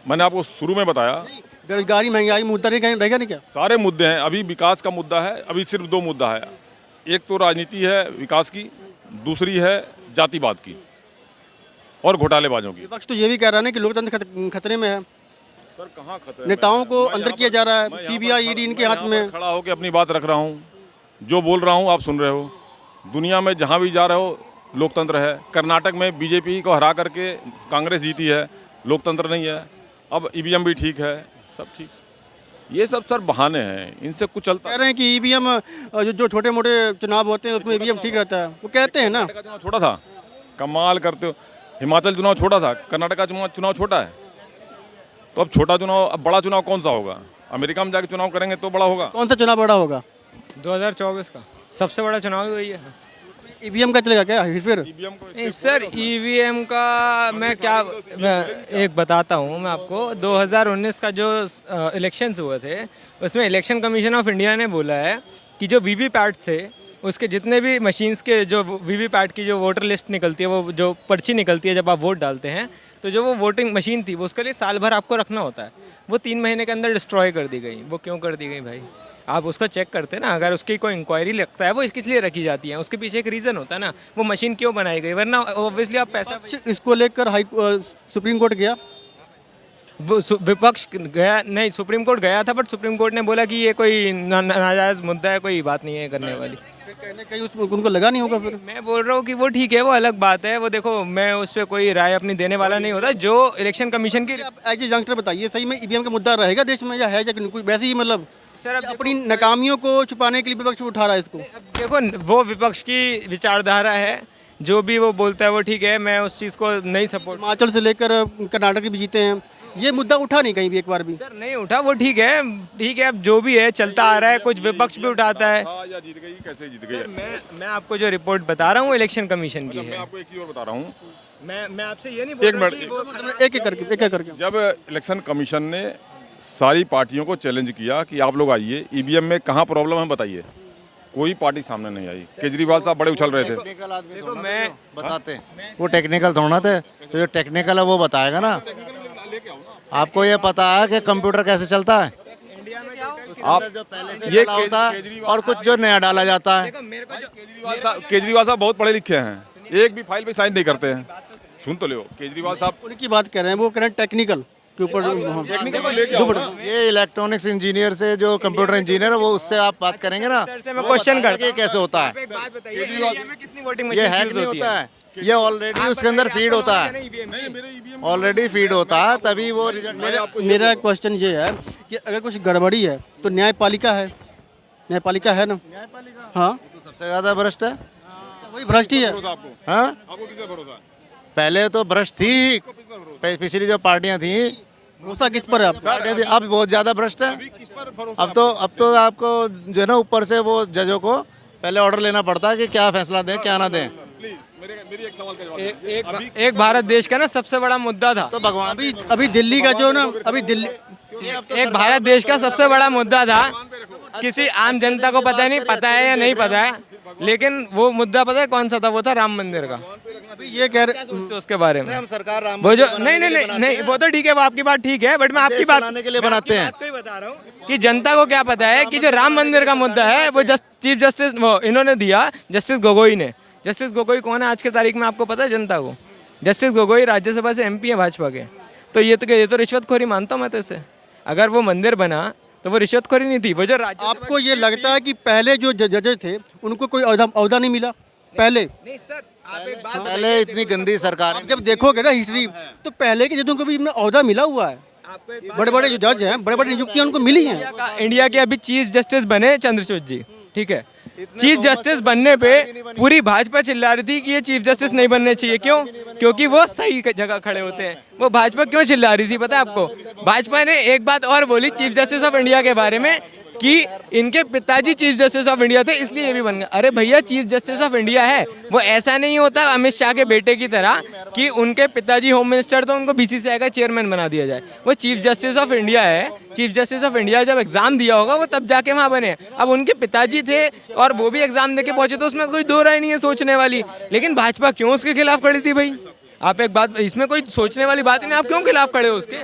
मैंने आपको शुरू में बताया, बेरोजगारी, महंगाई मुद्दा नहीं रहेगा नहीं क्या? सारे मुद्दे हैं। अभी विकास का मुद्दा है, अभी सिर्फ 2 मुद्दा है। एक तो राजनीति है विकास की, दूसरी है जातिवाद की और घोटालेबाजों की। विपक्ष तो ये भी कह रहा है ना कि लोकतंत्र खतरे में है। सर कहाँ खतरे में? नेताओं को मैं अंदर यहाँ किया पर- जा रहा मैं है, यहाँ सीबीआई, पर- ईडी इनके मैं हाथ यहाँ में पर है। खड़ा होकर अपनी बात रख रहा हूँ। जो बोल रहा हूँ आप सुन रहे हो। दुनिया में जहाँ भी जा रहे हो लोकतंत्र है। कर्नाटक में बीजेपी को हरा करके कांग्रेस जीती है, लोकतंत्र नहीं है। अब ईवीएम भी ठीक है, सब ठीक। ये सब सर बहाने हैं, इनसे कुछ चलता कह रहे हैं कि ईवीएम जो छोटे मोटे चुनाव होते हैं उसमें ईवीएम ठीक रहता है, वो कहते हैं ना। कर्नाटक का चुनाव छोटा था, कमाल करते हो। हिमाचल चुनाव छोटा था, कर्नाटक का चुनाव छोटा है। तो अब छोटा चुनाव, अब बड़ा चुनाव कौन सा होगा? अमेरिका में जाके चुनाव करेंगे तो बड़ा होगा। कौन सा चुनाव बड़ा होगा? 2024 का सबसे बड़ा चुनाव वही है। ईवीएम का चलेगा क्या फिर? नहीं सर, ईवीएम का मैं एक बताता हूँ मैं आपको। 2019 का जो इलेक्शंस हुए थे उसमें इलेक्शन कमीशन ऑफ इंडिया ने बोला है कि जो वीवीपैट थे उसके जितने भी मशीन्स के जो वीवीपैट की जो वोटर लिस्ट निकलती है, वो जो पर्ची निकलती है जब आप वोट डालते हैं, तो जो वो वोटिंग मशीन थी वो उसके लिए साल भर आपको रखना होता है। वो 3 महीने के अंदर डिस्ट्रॉय कर दी गई। वो क्यों कर दी गई भाई? आप उसको चेक करते ना, अगर उसकी कोई इंक्वायरी लगता है वो किस लिए रखी जाती है, उसके पीछे एक रीज़न होता है ना, वो मशीन क्यों बनाई गई, वरना ऑब्वियसली आप पैसा इसको लेकर सुप्रीम कोर्ट गया। विपक्ष गया नहीं, सुप्रीम कोर्ट गया था, बट सुप्रीम कोर्ट ने बोला कि ये कोई नाजायज़ मुद्दा है, कोई बात नहीं है करने वाली। कहीं उनको लगा नहीं होगा फिर? मैं बोल रहा हूँ कि वो ठीक है, वो अलग बात है। वो देखो, मैं उस पर कोई राय अपनी देने वाला नहीं होता। जो इलेक्शन कमीशन की आप एज ए यंगस्टर बताइए, सही में ईवीएम का मुद्दा रहेगा देश में या है, या कोई वैसे ही मतलब सर अब अपनी नाकामियों को छुपाने के लिए विपक्ष उठा रहा है इसको? देखो, वो विपक्ष की विचारधारा है, जो भी वो बोलता है वो ठीक है। मैं उस चीज़ को नहीं सपोर्ट। हिमाचल से लेकर कर्नाटक भी जीते हैं, ये मुद्दा उठा नहीं कहीं भी एक बार भी। सर नहीं उठा, वो ठीक है, ठीक है। अब जो भी है चलता आ रहा है, कुछ विपक्ष भी उठाता है। या जीत गई, कैसे जीत सर गई? मैं आपको जो रिपोर्ट बता रहा हूँ इलेक्शन कमीशन की मैं है। आपको एक चीज़ और बता रहा हूँ। मैं आपसे ये नहीं बोल एक रहा मिनट, कि वो एक एक करके जब इलेक्शन कमीशन ने सारी पार्टियों को चैलेंज किया कि आप लोग आइए, ईवीएम में कहाँ प्रॉब्लम है बताइए, कोई पार्टी सामने नहीं आई। केजरीवाल साहब बड़े उछल रहे थे। टेक्निकल आदमी देखो, थोड़ा मैं बताते हैं, वो टेक्निकल थोड़ा थे, तो जो टेक्निकल है वो बताएगा ना। आपको ये पता है कि कंप्यूटर कैसे चलता है? उसके अंदर जो पहले से ये डाला होता है केजरीवाल और कुछ जो नया डाला जाता है। मेरे को जो केजरीवाल साहब बहुत पढ़े लिखे हैं, एक भी फाइल पे साइन नहीं करते हैं। सुन तो लो, केजरीवाल साहब उनकी बात कर रहे हैं, वो कह रहे हैं टेक्निकल के ऊपर। ये इलेक्ट्रॉनिक्स इंजीनियर से जो कंप्यूटर इंजीनियर है वो उससे आप बात करेंगे ना, सर से मैं वो क्वेश्चन बताएगा करता कि कैसे होता आप है। एक बात बताइए, इंडिया में कितनी वोटिंग ये मशीन हैक यूज नहीं होती होता है? है, ये ऑलरेडी उसके अंदर फीड होता है, ऑलरेडी फीड होता है, तभी वो रिजल्ट। मेरा क्वेश्चन ये है कि अगर कुछ गड़बड़ी है तो न्यायपालिका है, न्यायपालिका है ना? न्यायपालिका हाँ, तो सबसे ज्यादा भ्रष्ट है। वही भ्रष्ट ही है। आपको हाँ, आपको किस पे भरोसा है? पहले तो भ्रष्ट थी, पिछली जो पार्टियां थी भरोसा किस पर है आपका? अब बहुत ज्यादा भ्रष्ट है। किस पर भरोसा? अब तो आपको जो है ना ऊपर से वो जजों को पहले ऑर्डर लेना पड़ता है कि क्या फैसला दें क्या ना दें। प्लीज मेरी एक सवाल का जवाब दीजिए। एक भारत देश का ना सबसे बड़ा मुद्दा था। तो भगवान अभी दिल्ली का जो ना, अभी दिल्ली एक भारत देश का सबसे बड़ा मुद्दा था, किसी आम जनता को पता नहीं, पता है या नहीं पता है, लेकिन वो मुद्दा पता है कौन सा था? वो था राम मंदिर का। अभी ये कह रहे सोचते हो उसके बारे में? हम सरकार राम वो जो मंदिर नहीं बनाने नहीं के लिए नहीं नहीं, बनाते वो तो ठीक है, वो आपकी बात ठीक है, बट मैं आपकी देश बात चलाने के लिए बनाते हैं। आपको ही बता रहा हूँ कि जनता को क्या पता है कि जो राम मंदिर का मुद्दा है वो चीफ जस्टिस वो इन्होंने दिया, जस्टिस गोगोई ने। जस्टिस गोगोई कौन है आज की तारीख में, आपको पता है जनता को? जस्टिस गोगोई राज्यसभा से एमपी है भाजपा के। तो ये तो रिश्वतखोरी मानता हूँ मैं तो इसे। अगर वो मंदिर बना तो वो रिश्वतखोरी नहीं थी। वो जो आपको ये लगता है कि पहले जो जजेस थे उनको कोई औहदा नहीं मिला पहले? नहीं सर, आप एक बात पहले इतनी गंदी सरकार आप जब देखोगे ना हिस्ट्री, तो पहले के जजों को भी औहदा मिला हुआ है। बड़े बड़े जो जज हैं, बड़े बड़े नियुक्तियां उनको मिली हैं। इंडिया के अभी चीफ जस्टिस बने चंद्रचूड़ जी, ठीक है। चीफ जस्टिस बनने पे पूरी भाजपा चिल्ला रही थी कि ये चीफ जस्टिस नहीं बनने चाहिए। क्यों? क्योंकि वो सही जगह खड़े होते हैं। वो भाजपा क्यों चिल्ला रही थी पता है आपको? भाजपा ने एक बात और बोली चीफ जस्टिस ऑफ इंडिया के बारे में कि इनके पिताजी चीफ जस्टिस ऑफ इंडिया थे इसलिए ये भी बन गए। अरे भैया, चीफ जस्टिस ऑफ इंडिया है, वो ऐसा नहीं होता अमित शाह के बेटे की तरह कि उनके पिताजी होम मिनिस्टर तो उनको बीसीसीआई का चेयरमैन बना दिया जाए। वो चीफ जस्टिस ऑफ इंडिया है। चीफ जस्टिस ऑफ इंडिया जब एग्जाम दिया होगा वो तब जाके वहाँ बने। अब उनके पिताजी थे और वो भी एग्जाम देके पहुंचे, तो उसमें कोई दो राय नहीं है सोचने वाली। लेकिन भाजपा क्यों उसके खिलाफ खड़ी थी भाई? आप एक बात, इसमें कोई सोचने वाली बात ही नहीं, आप क्यों खिलाफ खड़े हो उसके?